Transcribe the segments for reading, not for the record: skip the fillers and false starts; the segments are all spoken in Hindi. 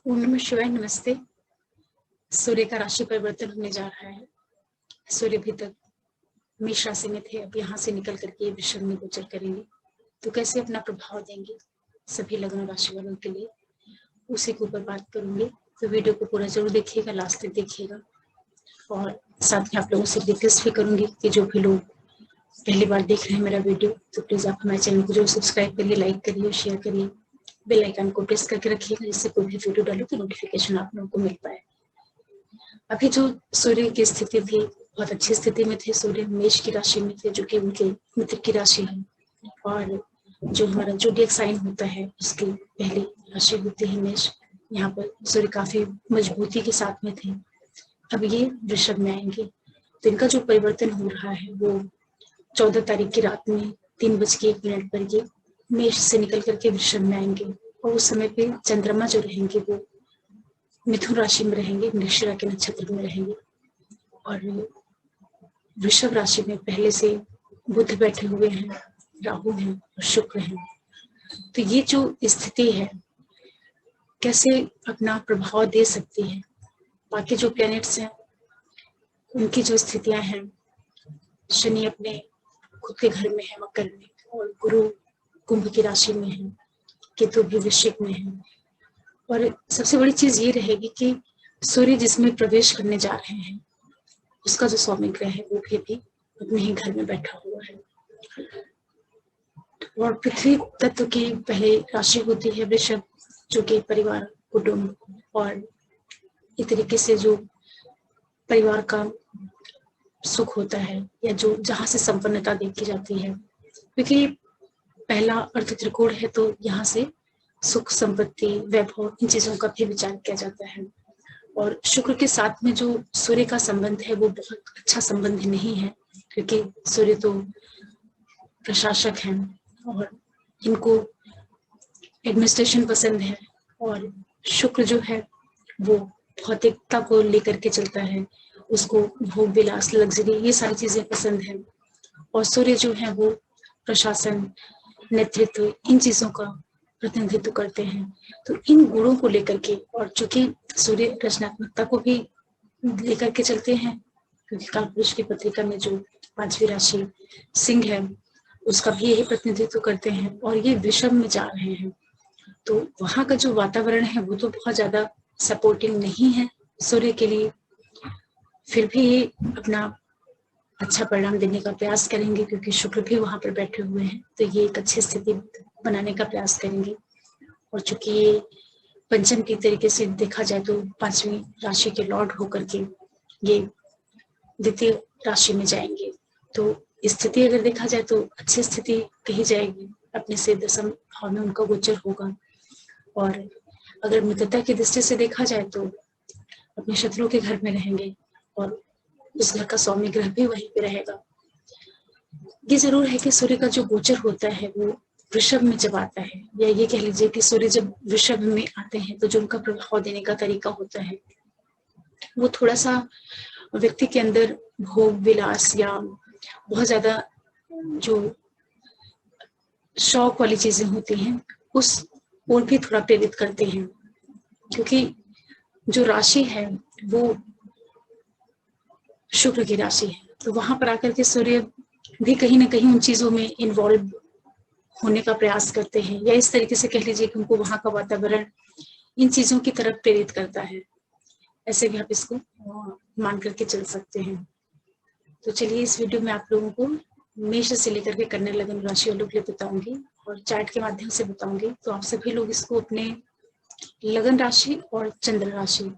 ओम नमः शिवाय। नमस्ते। सूर्य का राशि परिवर्तन होने जा रहा है। सूर्य भी तक मेष राशि में थे, अब यहाँ से निकल करके वृषभ में गोचर करेंगे, तो कैसे अपना प्रभाव देंगे सभी लग्न राशि वालों के लिए, उसी के ऊपर बात करूंगी। तो वीडियो को पूरा जरूर देखिएगा, लास्ट तक देखिएगा। और साथ में आप लोगों से रिक्वेस्ट भी करूंगी कि जो भी लोग पहली बार देख रहे हैं मेरा वीडियो, तो प्लीज आप हमारे चैनल को जो सब्सक्राइब करिए, लाइक करिए, शेयर करिए, बेल आइकन को प्रेस करके रखिएगा, जिससे कोई भी वीडियो डालो तो नोटिफिकेशन आप लोगों को मिल पाए। अभी जो सूर्य की स्थिति थी, बहुत अच्छी स्थिति में थे। सूर्य मेष की राशि में थे, जो कि उनके मित्र की राशि है, और जो हमारा जोडिएक साइन होता है उसकी पहली राशि होती है मेष। यहाँ पर सूर्य काफी मजबूती के साथ में थे। अब ये वृषभ में आएंगे, तो इनका जो परिवर्तन हो रहा है वो 14 तारीख की रात में 3:01 पर ये मेष से निकल करके वृषभ में आएंगे, और उस समय पे चंद्रमा जो रहेंगे वो मिथुन राशि में रहेंगे, मृगशिरा के नक्षत्र में रहेंगे। और वृषभ राशि में पहले से बुध बैठे हुए हैं, राहु हैं और शुक्र हैं। तो ये जो स्थिति है कैसे अपना प्रभाव दे सकती है, बाकी जो प्लैनेट्स हैं उनकी जो स्थितियां हैं, शनि अपने खुद के घर में है मकर में, और गुरु कुंभ की राशि में है, केतु भी वृश्चिक में है। और सबसे बड़ी चीज ये रहेगी कि सूर्य जिसमें प्रवेश करने जा रहे हैं उसका जो स्वामी ग्रह है वो भी अपने ही घर में बैठा हुआ है। और पृथ्वी तत्व की पहले राशि होती है वृषभ, जो कि परिवार, कुटुंब और इस तरीके से जो परिवार का सुख होता है, या जो जहां से संपन्नता देखी जाती है, क्योंकि पहला अर्थ त्रिकोण है, तो यहाँ से सुख, संपत्ति, वैभव, इन चीजों का भी विचार किया जाता है। और शुक्र के साथ में जो सूर्य का संबंध है वो बहुत अच्छा संबंध नहीं है, क्योंकि सूर्य तो प्रशासक हैं और इनको एडमिनिस्ट्रेशन पसंद है, और शुक्र जो है वो भौतिकता को लेकर के चलता है, उसको भोग विलास, लग्जरी, ये सारी चीजें पसंद है। और सूर्य जो है वो प्रशासन, नेतृत्व, इन चीजों का प्रतिनिधित्व करते हैं। तो इन गुणों को लेकर के, और चूंकि सूर्य रचनात्मकता को भी लेकर के चलते हैं, क्योंकि कालपुरुष की पत्रिका में जो 5वीं राशि सिंह है उसका भी यही प्रतिनिधित्व करते हैं, और ये वृषभ में जा रहे हैं, तो वहां का जो वातावरण है वो तो बहुत ज्यादा सपोर्टिंग नहीं है सूर्य के लिए। फिर भी ये अपना अच्छा परिणाम देने का प्रयास करेंगे, क्योंकि शुक्र भी वहां पर बैठे हुए हैं, तो ये एक अच्छी स्थिति बनाने का प्रयास करेंगे। और चूंकि ये पंचम की तरीके से देखा जाए तो 5वीं राशि के लॉर्ड होकर के ये द्वितीय राशि में जाएंगे, तो स्थिति अगर देखा जाए तो अच्छी स्थिति कही जाएगी। अपने से 10वीं भाव में उनका गोचर होगा, और अगर मित्रता की दृष्टि से देखा जाए तो अपने शत्रु के घर में रहेंगे, और उस घर का स्वामी ग्रह भी वहीं पे रहेगा। ये जरूर है कि सूर्य का जो गोचर होता है वो वृषभ में जब आता है, या ये कह लीजिए कि सूर्य जब वृषभ में आते हैं तो जो उनका प्रभाव देने का तरीका होता है वो थोड़ा सा व्यक्ति के अंदर भोग विलास या बहुत ज्यादा जो शौक वाली चीजें होती हैं उस ओर भी थोड़ा प्रेरित करते हैं, क्योंकि जो राशि है वो शुक्र की राशि है, तो वहां पर आकर के सूर्य भी कहीं ना कहीं उन चीजों में इन्वॉल्व होने का प्रयास करते हैं, या इस तरीके से कह लीजिए कि उनको वहां का वातावरण इन चीजों की तरफ प्रेरित करता है। ऐसे भी आप इसको मान करके चल सकते हैं। तो चलिए इस वीडियो में आप लोगों को मेष से लेकर के कन्या लग्न राशि वालों के लिए बताऊंगी, और चार्ट के माध्यम से बताऊंगी, तो आप सभी लोग इसको अपने लगन राशि और चंद्र राशि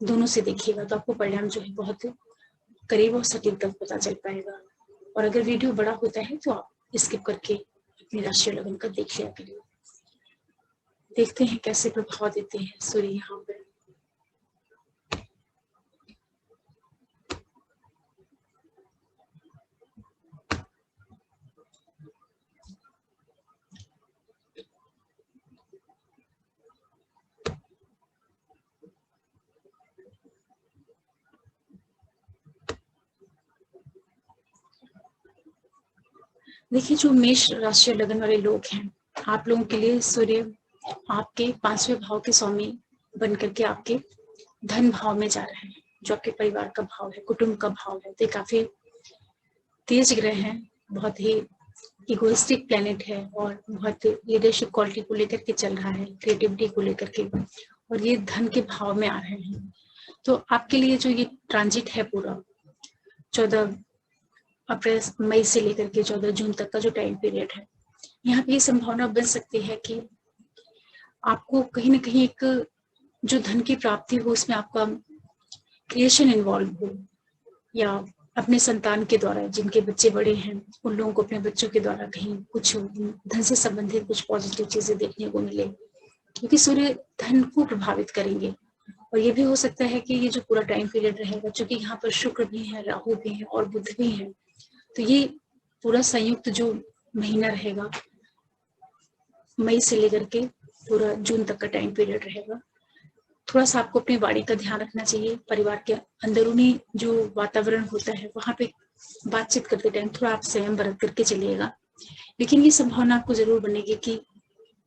दोनों से देखिएगा, तो आपको परिणाम जो है बहुत करीब और सटीक तक पता चल पाएगा। और अगर वीडियो बड़ा होता है तो आप स्किप करके अपनी राशि और लगन का देख लिया करिए। देखते हैं कैसे प्रभाव देते हैं सूर्य यहाँ पर। देखिए, जो मेष राशि और लगन वाले लोग हैं, आप लोगों के लिए सूर्य आपके 5वें भाव के स्वामी बन करके आपके धन भाव में जा रहे हैं, जो आपके परिवार का भाव है, कुटुंब का भाव है। तो काफी तेज ग्रह है, बहुत ही इगोइस्टिक प्लेनेट है और बहुत लीडरशिप क्वालिटी को लेकर के चल रहा है, क्रिएटिविटी को लेकर के, और ये धन के भाव में आ रहे हैं। तो आपके लिए जो ये ट्रांजिट है पूरा 14 अप्रैल मई से लेकर के 14 जून तक का जो टाइम पीरियड है, यहाँ पे ये संभावना बन सकती है कि आपको कहीं ना कहीं एक जो धन की प्राप्ति हो उसमें आपका क्रिएशन इन्वॉल्व हो, या अपने संतान के द्वारा, जिनके बच्चे बड़े हैं उन लोगों को अपने बच्चों के द्वारा कहीं कुछ धन से संबंधित कुछ पॉजिटिव चीजें देखने को मिले, क्योंकि सूर्य धन को प्रभावित करेंगे। और ये भी हो सकता है कि ये जो पूरा टाइम पीरियड रहेगा, चूंकि यहाँ पर शुक्र भी है, राहु भी है और बुध भी है, तो ये पूरा संयुक्त जो महीना रहेगा मई से लेकर के पूरा जून तक का टाइम पीरियड रहेगा, थोड़ा सा आपको अपनी वाणी का ध्यान रखना चाहिए। परिवार के अंदरूनी जो वातावरण होता है वहां पे बातचीत करते टाइम थोड़ा आप संयम बरत करके चलिएगा। लेकिन ये संभावना आपको जरूर बनेगी कि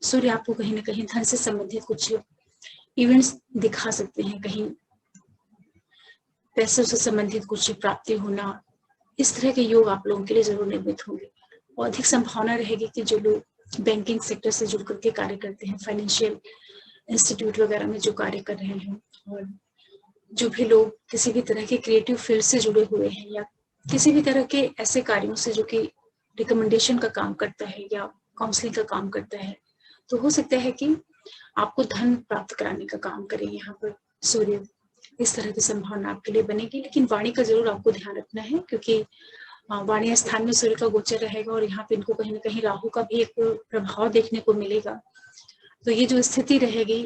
सूर्य आपको कहीं ना कहीं धन से संबंधित कुछ इवेंट्स दिखा सकते हैं, कहीं पैसों से संबंधित कुछ प्राप्ति होना, इस तरह के योग आप लोगों के लिए जरूर निर्मित होंगे। और अधिक संभावना रहेगी कि जो लोग बैंकिंग सेक्टर से जुड़ करके कार्य करते हैं, फाइनेंशियल इंस्टीट्यूट वगैरह में जो कार्य कर रहे हैं, और जो भी लोग किसी भी तरह के क्रिएटिव फील्ड से जुड़े हुए हैं, या किसी भी तरह के ऐसे कार्यों से जो कि रिकमेंडेशन का काम करता है या काउंसलिंग का काम करता है, तो हो सकता है कि आपको धन प्राप्त कराने का काम करें यहाँ पर सूर्य। इस तरह की संभावना आपके लिए बनेगी। लेकिन वाणी का जरूर आपको ध्यान रखना है, क्योंकि वाणी स्थान में सूर्य का गोचर रहेगा और यहाँ पे इनको कहीं ना कहीं राहु का भी एक प्रभाव देखने को मिलेगा। तो ये जो स्थिति रहेगी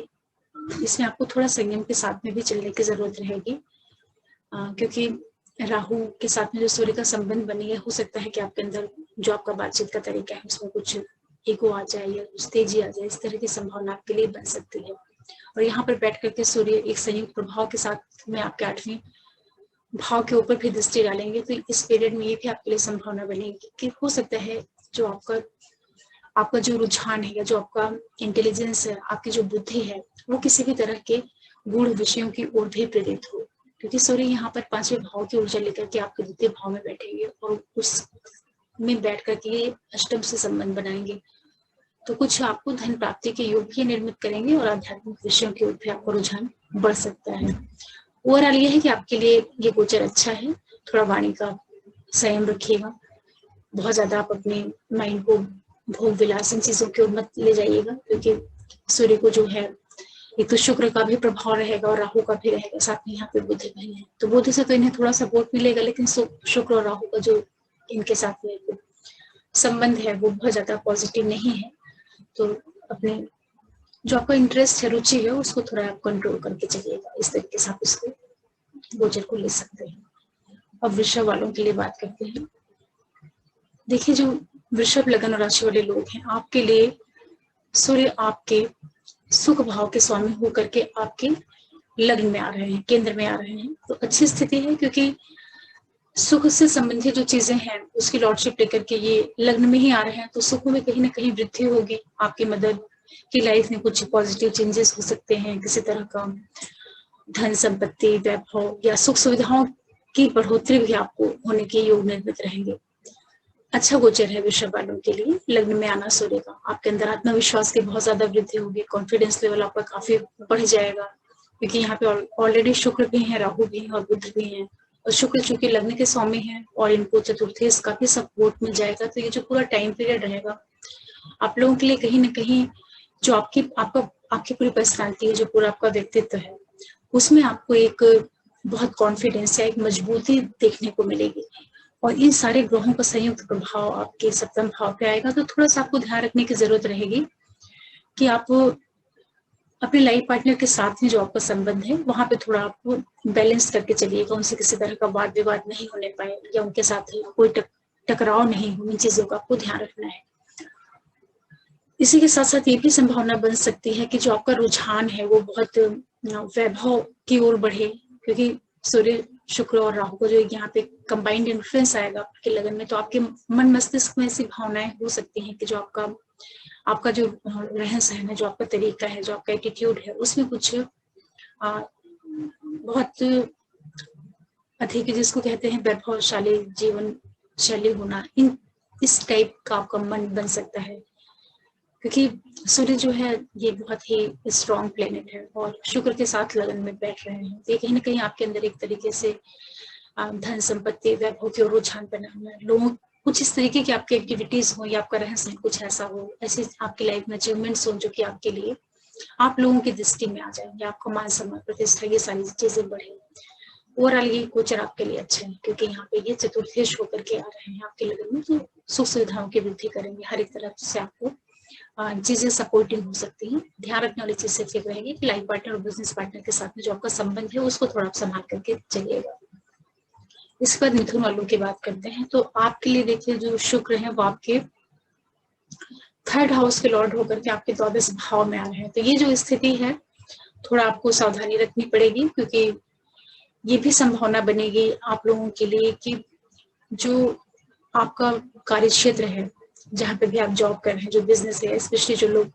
इसमें आपको थोड़ा संयम के साथ में भी चलने की जरूरत रहेगी, क्योंकि राहु के साथ में जो सूर्य का संबंध बनेगा, हो सकता है कि आपके अंदर जो आपका बातचीत का तरीका है उसमें कुछ ईगो आ जाए या कुछ तेजी आ जाए, इस तरह की संभावना आपके लिए बन सकती है। और यहाँ पर बैठ करके सूर्य एक संयुक्त प्रभाव के साथ में आपके 8वें भाव के ऊपर भी दृष्टि डालेंगे, तो इस पीरियड में ये भी आपके लिए संभावना बनेगी कि हो सकता है जो आपका जो रुझान है या जो आपका इंटेलिजेंस है, आपकी जो बुद्धि है, वो किसी भी तरह के गूढ़ विषयों की ओर भी प्रेरित हो, क्योंकि सूर्य यहाँ पर 5वें भाव की ऊर्जा लेकर के आपके द्वितीय भाव में बैठेंगे और उसमें बैठ करके ये अष्टम से संबंध बनाएंगे। तो कुछ आपको धन प्राप्ति के योग भी निर्मित करेंगे और आध्यात्मिक विषयों की ओर भी आपका रुझान बढ़ सकता है। ओवरऑल ये है कि आपके लिए ये गोचर अच्छा है। थोड़ा वाणी का संयम रखिएगा, बहुत ज्यादा आप अपने माइंड को भोग विलास इन चीजों की ओर मत ले जाइएगा, क्योंकि सूर्य को जो है एक तो शुक्र का भी प्रभाव रहेगा और राहु का भी रहेगा, साथ में यहाँ पे बुध भी है, तो बुध से तो इन्हें थोड़ा सपोर्ट मिलेगा, लेकिन शुक्र और राहु का जो इनके साथ में संबंध है वो बहुत ज्यादा पॉजिटिव नहीं है। तो अपने जो आपका इंटरेस्ट है, रुचि है, उसको थोड़ा आप कंट्रोल करके चलिएगा। इस तरीके से आप इसको गोचर को ले सकते हैं। अब वृषभ वालों के लिए बात करते हैं। देखिए, जो वृषभ लगन और राशि वाले लोग हैं, आपके लिए सूर्य आपके सुख भाव के स्वामी होकर के आपके लग्न में आ रहे हैं, केंद्र में आ रहे हैं, तो अच्छी स्थिति है, क्योंकि सुख से संबंधित जो चीजें हैं उसकी लॉर्डशिप लेकर के ये लग्न में ही आ रहे हैं, तो सुख में कहीं ना कहीं वृद्धि होगी। आपकी मदद की लाइफ में कुछ पॉजिटिव चेंजेस हो सकते हैं, किसी तरह का धन संपत्ति, वैभव या सुख सुविधाओं की बढ़ोतरी भी आपको होने के योग निर्मित रहेंगे। अच्छा गोचर है वृषभ वालों के लिए लग्न में आना सूर्य का। आपके अंदर आत्मविश्वास की बहुत ज्यादा वृद्धि होगी, कॉन्फिडेंस लेवल आपका काफी बढ़ जाएगा, क्योंकि यहाँ पे ऑलरेडी शुक्र भी है, राहु भी है और बुध भी है, और शुक्र चूंकि लग्न के स्वामी है और इनको चतुर्थी का भी सपोर्ट मिल जाएगा। तो ये जो पूरा टाइम पीरियड रहेगा आप लोगों के लिए कहीं ना कहीं जो आपकी पूरी पर्सनालिटी है, जो पूरा आपका व्यक्तित्व है, उसमें आपको एक बहुत कॉन्फिडेंस या एक मजबूती देखने को मिलेगी। और इन सारे ग्रहों का संयुक्त प्रभाव आपके सप्तम भाव पे आएगा, तो थोड़ा सा आपको ध्यान रखने की जरूरत रहेगी कि आप अपने लाइफ पार्टनर के साथ में जो आपका संबंध है वहां पे थोड़ा आपको बैलेंस करके चलिएगा। उनसे किसी तरह का वाद विवाद नहीं होने पाए या उनके साथ कोई टकराव नहीं हो, इन चीजों का आपको ध्यान रखना है। इसी के साथ साथ ये भी संभावना बन सकती है कि जो आपका रुझान है वो बहुत वैभव की ओर बढ़े, क्योंकि सूर्य, शुक्र और राहु को जो यहाँ पे कंबाइंड इन्फ्लुएंस आएगा आपके लगन में, तो आपके मन मस्तिष्क में ऐसी भावनाएं हो सकती हैं कि जो आपका जो रहन सहन है, जो आपका तरीका है, जो आपका एटीट्यूड है, उसमें कुछ बहुत अधिक जिसको कहते हैं वैभवशाली जीवन शैली होना, इस टाइप का आपका मन बन सकता है, क्योंकि सूर्य जो है ये बहुत ही स्ट्रॉन्ग प्लेनेट है और शुक्र के साथ लगन में बैठ रहे हैं। तो ये कहीं ना कहीं आपके अंदर एक तरीके से धन संपत्ति वैभव की ओर रुझान बना हुआ है। लोगों कुछ इस तरीके की आपकी एक्टिविटीज हो या आपका रहन सहन कुछ ऐसा हो, ऐसे आपकी लाइफ में अचीवमेंट्स हो जो कि आपके लिए आप लोगों की दृष्टि में आ जाएंगे, आपका मान सम्मान प्रतिष्ठा ये सारी चीजें बढ़े। ओवरऑल ये गोचर आपके लिए अच्छा है, क्योंकि यहाँ पे ये चतुर्थेश होकर के आ रहे हैं आपके लगन में, तो सुख सुविधाओं की वृद्धि करेंगे। हर एक तरफ से आपको चीजें सपोर्टिंग हो सकती है। ध्यान रखने वाली चीज सिर्फ रहेगी कि लाइफ पार्टनर और बिजनेस पार्टनर के साथ में जो आपका संबंध है उसको थोड़ा आप संभाल करके चलिएगा। इसके बाद मिथुन वालों की बात करते हैं, तो आपके लिए देखिए जो शुक्र है वो आपके 3rd हाउस के लॉर्ड होकर के आपके 12वें भाव में आ रहे हैं। तो ये जो स्थिति है थोड़ा आपको सावधानी रखनी पड़ेगी, क्योंकि ये भी संभावना बनेगी आप लोगों के लिए कि जो आपका कार्य क्षेत्र है, जहाँ पे भी आप जॉब कर रहे हैं, जो बिजनेस है, स्पेशली जो लोग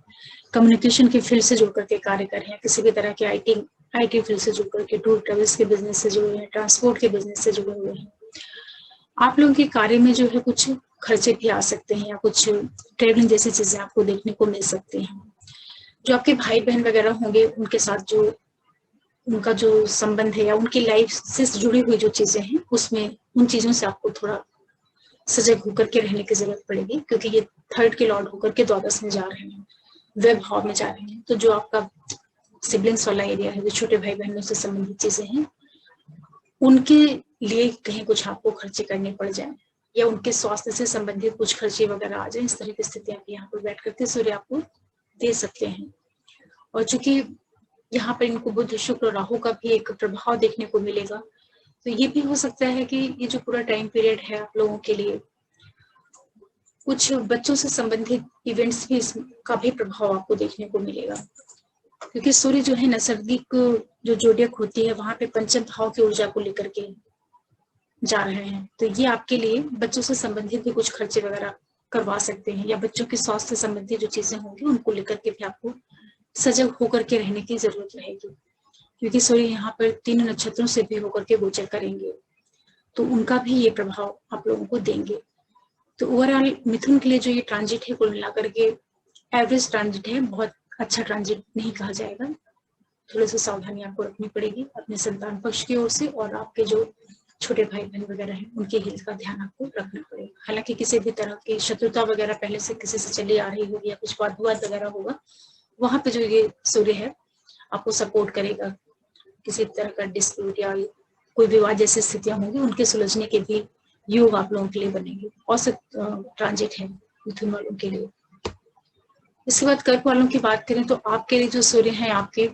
कम्युनिकेशन के फील्ड से जुड़ करके कार्य कर रहे हैं, किसी भी तरह के आईटी फील्ड से जुड़ करके, टूर ट्रेवल्स के बिजनेस से जुड़े हैं, ट्रांसपोर्ट के बिजनेस से जुड़े हुए हैं, आप लोगों के कार्य में जो है कुछ खर्चे भी आ सकते हैं या कुछ ट्रेवलिंग जैसी चीजें आपको देखने को मिल सकती हैं। जो आपके भाई बहन वगैरह होंगे उनके साथ जो उनका जो संबंध है या उनकी लाइफ से जुड़ी हुई जो चीजें हैं उसमें उन चीजों से आपको थोड़ा सजग होकर के रहने की जरूरत पड़ेगी, क्योंकि ये 3rd के लॉर्ड होकर के 12 में जा रहे हैं, वैभव में जा रहे हैं। तो जो आपका सिबलिंग्स वाला एरिया है, जो छोटे भाई बहनों से संबंधित चीजें हैं, उनके लिए कहीं कुछ आपको खर्चे करने पड़ जाए या उनके स्वास्थ्य से संबंधित कुछ खर्चे वगैरह आ जाए, इस तरह की स्थितियां यहाँ पर बैठ करके सूर्य आपको दे सकते हैं। और चूंकि यहाँ पर इनको बुध शुक्र राहु का भी एक प्रभाव देखने को मिलेगा, तो ये भी हो सकता है कि ये जो पूरा टाइम पीरियड है आप लोगों के लिए कुछ बच्चों से संबंधित इवेंट्स भी इसका भी प्रभाव आपको देखने को मिलेगा, क्योंकि सूर्य जो है नैसर्गिक जो जोडियक होती है वहां पे 5म भाव की ऊर्जा को लेकर के जा रहे हैं। तो ये आपके लिए बच्चों से संबंधित भी कुछ खर्चे वगैरह करवा सकते हैं, या बच्चों के स्वास्थ्य से संबंधित जो चीजें होंगी उनको लेकर के भी आपको सजग होकर के रहने की जरूरत रहेगी, क्योंकि सूर्य यहाँ पर 3 नक्षत्रों से भी होकर के गोचर करेंगे, तो उनका भी ये प्रभाव आप लोगों को देंगे। तो ओवरऑल मिथुन के लिए जो ये ट्रांजिट है कुल मिलाकर के एवरेज ट्रांजिट है, बहुत अच्छा ट्रांजिट नहीं कहा जाएगा। थोड़ी सी सावधानी आपको रखनी पड़ेगी अपने संतान पक्ष की ओर से, और आपके जो छोटे भाई बहन वगैरह हैं उनके हेल्थ का ध्यान आपको रखना पड़ेगा। हालांकि किसी भी तरह की शत्रुता वगैरह पहले से किसी से चली आ रही होगी या कुछ वाद विवाद वगैरह होगा, वहां पे जो ये सूर्य है आपको सपोर्ट करेगा। किसी तरह का डिस्प्यूट या कोई विवाद जैसी स्थितियां होंगी उनके सुलझने के भी योग आप लोगों के लिए बनेंगे। औसत ट्रांजिट है मिथुन वालों के लिए। इसके बाद कर्क वालों की बात करें तो आपके लिए जो सूर्य है आपके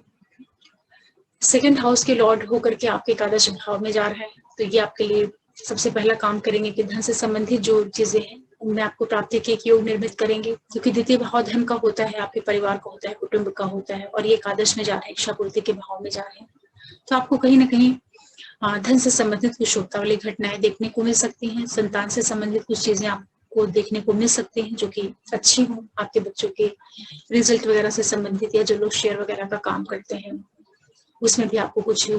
2nd हाउस के लॉर्ड होकर के आपके 11 भाव में जा रहे हैं, तो ये आपके लिए सबसे पहला काम करेंगे कि धन से संबंधित जो चीजें हैं उनमें आपको प्राप्ति के एक योग निर्मित करेंगे, क्योंकि 2य भाव धन का होता है, आपके परिवार का होता है, कुटुंब का होता है, और ये 11 में जा रहे हैं, इच्छा पूर्ति के भाव में जा रहे हैं। तो आपको कहीं ना कहीं धन से संबंधित कुछ शुभता वाली घटनाएं देखने को मिल सकती हैं, संतान से संबंधित कुछ चीजें आपको देखने को मिल सकती हैं जो कि अच्छी हो, आपके बच्चों के रिजल्ट वगैरह से संबंधित, या जो लोग शेयर वगैरह का काम करते हैं उसमें भी आपको कुछ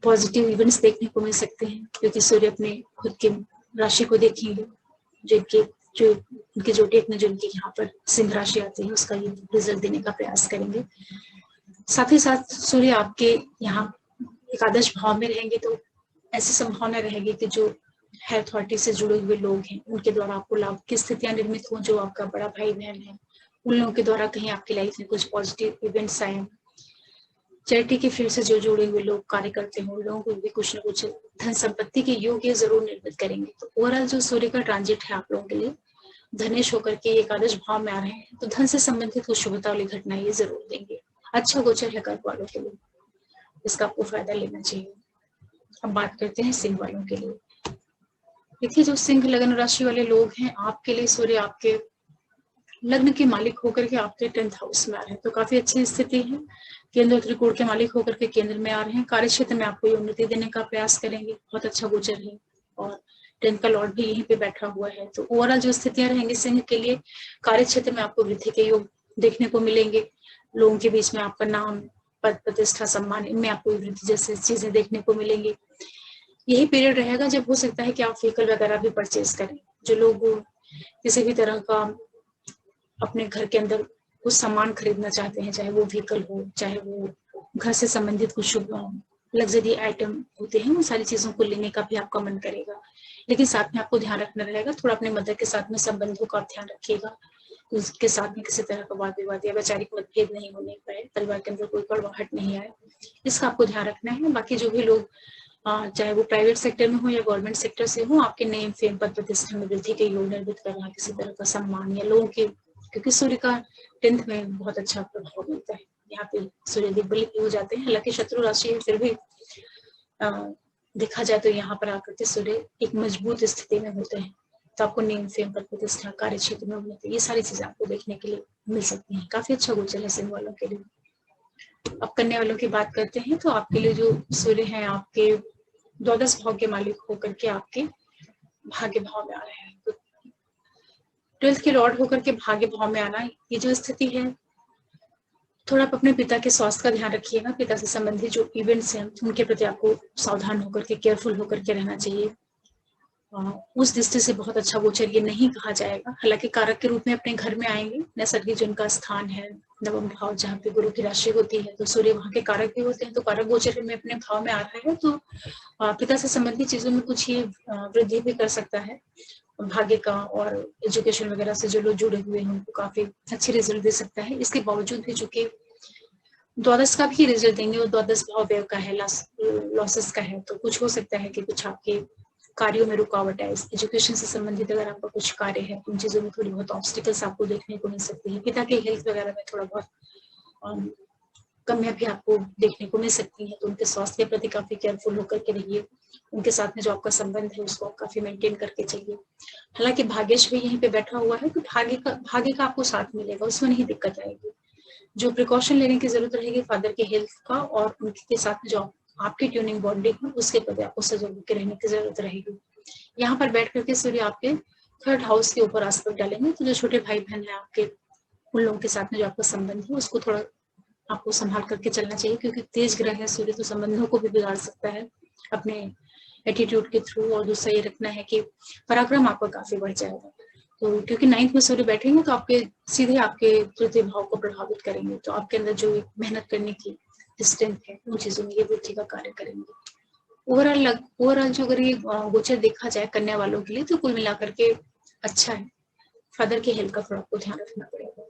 पॉजिटिव इवेंट्स देखने को मिल सकते हैं, क्योंकि सूर्य अपने खुद के राशि को देखेंगे, जो उनके जोटियक में जो उनकी यहाँ पर सिंह राशि आती है उसका ये रिजल्ट देने का प्रयास करेंगे। साथ ही साथ सूर्य आपके यहाँ 11 भाव में रहेंगे, तो ऐसी संभावना रहेगी कि जो हेल्थ अथॉरिटी से जुड़े हुए लोग हैं उनके द्वारा आपको लाभ की स्थितियां निर्मित हो, जो आपका बड़ा भाई बहन है उन लोगों के द्वारा कहीं आपकी लाइफ में कुछ पॉजिटिव इवेंट्स आए। चैरिटी के फील्ड से जो जुड़े हुए लोग कार्य करते हैं उन लोगों को भी कुछ न कुछ धन संपत्ति के योग ये जरूर निर्मित करेंगे। तो ओवरऑल जो सूर्य का ट्रांजिट है आप लोगों के लिए धनेश होकर के 11 भाव में आ रहे हैं, तो धन से संबंधित कुछ शुभता वाली घटनाएं ये जरूर देंगे। अच्छा गोचर है कर्क वालों के लिए, इसका आपको फायदा लेना चाहिए। अब बात करते हैं सिंह वालों के लिए। देखिए जो सिंह लग्न राशि वाले लोग हैं आपके लिए सूर्य आपके लग्न के मालिक होकर के आपके 10th हाउस में आ रहे हैं, तो काफी अच्छी स्थिति है। केंद्र और त्रिकोण के मालिक होकर के केंद्र में आ रहे हैं, कार्य क्षेत्र में आपको उन्नति देने का प्रयास करेंगे, बहुत अच्छा गोचर है, और 10th का लॉर्ड भी यहीं पे बैठा हुआ है। तो ओवरऑल जो स्थितियां रहेंगी सिंह के लिए, कार्य क्षेत्र में आपको वृद्धि के योग देखने को मिलेंगे, लोगों के बीच में आपका नाम पद प्रतिष्ठा सम्मान इनमें आपको वृद्धि जैसे चीजें देखने को मिलेंगी। यही पीरियड रहेगा जब हो सकता है कि आप व्हीकल वगैरह भी परचेज करें। जो लोग किसी भी तरह का अपने घर के अंदर कुछ सामान खरीदना चाहते हैं, चाहे वो व्हीकल हो, चाहे वो घर से संबंधित कुछ लग्जरी आइटम होते हैं, उन सारी चीजों को लेने का भी आपका मन करेगा। लेकिन साथ में आपको ध्यान रखना रहेगा, थोड़ा अपने मदर के साथ में संबंधों का आप ध्यान रखिएगा, उसके साथ में किसी तरह का वाद विवाद या वैचारिक मतभेद नहीं होने पाए, परिवार के अंदर कोई कड़वाहट नहीं आए, इसका आपको ध्यान रखना है। बाकी जो भी लोग चाहे वो प्राइवेट सेक्टर में हो या गवर्नमेंट सेक्टर से हो, आपके नेम फेम पद प्रतिष्ठा में वृद्धि के योग निर्मित करना, किसी तरह का सम्मान या लोगों के, क्योंकि सूर्य का 10th में बहुत अच्छा प्रभाव मिलता है, यहाँ पे सूर्य दिग्बलित हो जाते हैं। हालांकि शत्रु राशि है, फिर भी देखा जाए तो यहाँ पर आकर के सूर्य एक मजबूत स्थिति में होते हैं, तो आपको नेम फेम पद प्रतिष्ठा कार्य क्षेत्र में होते हैं, ये सारी चीजें आपको देखने के लिए मिल सकती हैं। काफी अच्छा गोचर है सिंह वालों के लिए। अब कन्या वालों की बात करते हैं, तो आपके लिए जो सूर्य है आपके द्वादश भाव के मालिक होकर के आपके भाग्य भाव में आ रहे हैं, तो 12th के लॉर्ड होकर के भाग्य भाव में आना, ये जो स्थिति है, थोड़ा आप अपने पिता के स्वास्थ्य का ध्यान रखिएगा। पिता से संबंधित जो इवेंट्स हैं उनके प्रति आपको सावधान होकर के, केयरफुल होकर के रहना चाहिए। उस दृष्टि से बहुत अच्छा गोचर ये नहीं कहा जाएगा। हालांकि कारक के रूप में अपने घर में आएंगे, नैसर्गिक जो उनका स्थान है नवम भाव, जहाँ पे गुरु की राशि होती है, तो सूर्य वहाँ के कारक भी होते हैं, तो कारक गोचर में अपने भाव में आ रहा है, तो पिता से संबंधित चीजों में कुछ ये वृद्धि भी कर सकता है भाग्य का, और एजुकेशन वगैरह से जो लोग जुड़े हुए हैं उनको काफी अच्छे रिजल्ट दे सकता है। इसके बावजूद भी चूंकि द्वादश का भी रिजल्ट देंगे और द्वादश भाव व्यय का है, लॉसेस का है, तो कुछ हो सकता है कि कुछ आपके कार्यों में रुकावट है। एजुकेशन से संबंधित अगर आपका कुछ कार्य है, उन चीजों में थोड़ी बहुत ऑब्स्टिकल्स आपको देखने को मिल सकती है। पिता के हेल्थ वगैरह में थोड़ा बहुत कमियां भी आपको देखने को मिल सकती है, तो उनके स्वास्थ्य के प्रति काफी केयरफुल होकर के रहिए। उनके साथ में जो आपका संबंध है उसको काफी मेंटेन करके चलिए। हालांकि भाग्यश भी यहीं पे बैठा हुआ है, तो भाग्य का आपको साथ मिलेगा, उसमें नहीं दिक्कत आएगी। जो प्रिकॉशन लेने की जरूरत रहेगी फादर के हेल्थ का, और उनके साथ में जो आपकी ट्यूनिंग बॉन्डिंग है उसके प्रति आपको सजग होकर रहने की जरूरत रहेगी। यहाँ पर बैठ करके सूर्य आपके 3rd हाउस के ऊपर आस्पेक्ट डालेंगे, तो जो छोटे भाई बहन है आपके, उन लोगों के साथ में जो आपका संबंध है उसको थोड़ा आपको संभाल करके चलना चाहिए, क्योंकि तेज ग्रह है सूर्य, तो संबंधों को भी बिगाड़ सकता है अपने एटीट्यूड के थ्रू। और दूसरा ये रखना है कि पराक्रम आपका काफी बढ़ जाएगा, तो क्योंकि 9th में सूर्य बैठेंगे तो आपके सीधे आपके तृतीय भाव को प्रभावित करेंगे, तो आपके अंदर जो मेहनत करने की स्ट्रेंथ है उन चीजों में ये वृद्धि का कार्य करेंगे। ओवरऑल जो अगर ये गोचर देखा जाए कन्या वालों के लिए, तो कुल मिलाकर के अच्छा है। फादर के हेल्थ का थोड़ा आपको ध्यान रखना पड़ेगा,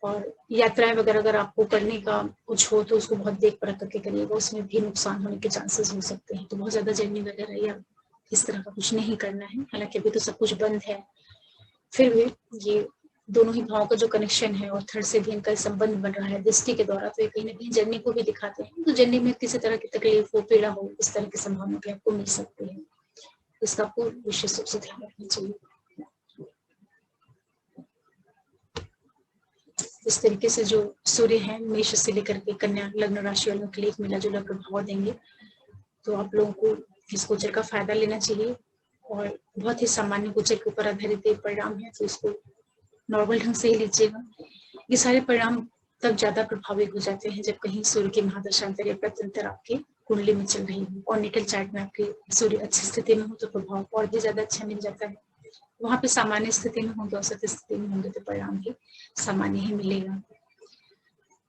और यात्राएं वगैरह अगर आपको करने का कुछ हो तो उसको बहुत देख परख करके करिएगा, उसमें भी नुकसान होने के चांसेस हो सकते हैं, तो बहुत ज्यादा जर्नी वगैरह या इस तरह का कुछ नहीं करना है। हालांकि अभी तो सब कुछ बंद है, फिर भी ये दोनों ही भावों का जो कनेक्शन है और 3rd से भी इनका संबंध बन रहा है दृष्टि के द्वारा, तो ये कहीं ना कहीं जर्नी को भी दिखाते हैं, तो जर्नी में किसी तरह की तकलीफ हो, पीड़ा हो, इस तरह की संभावना भी आपको मिल सकती है। इसका आपको विशेष रूप से ध्यान रखना चाहिए। इस तरीके से जो सूर्य है मेष से लेकर के कन्या लग्न राशि वालों के लिए एक मिला जुला प्रभाव देंगे, तो आप लोगों को इस गोचर का फायदा लेना चाहिए, और बहुत ही सामान्य गोचर के ऊपर आधारित परिणाम है, तो इसको नॉर्मल ढंग से ही लीजिएगा। ये सारे परिणाम तब ज्यादा प्रभावी हो जाते हैं जब कहीं सूर्य की महादशांतर या प्रत्यंतर आपकी कुंडली में चल रही हो, और नेटल चार्ट में आपके सूर्य अच्छी स्थिति में हो तो प्रभाव और भी ज्यादा अच्छा मिल जाता है। वहां पे सामान्य स्थिति में होंगे, औसत स्थिति में होंगे, तो परिणाम भी सामान्य ही मिलेगा।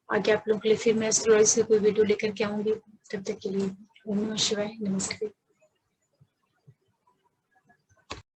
आगे आप लोगों के लिए फिर मैं एस्ट्रोलॉजी से कोई वीडियो लेकर के आऊंगी, तब तक के लिए ओम नमः शिवाय, नमस्ते।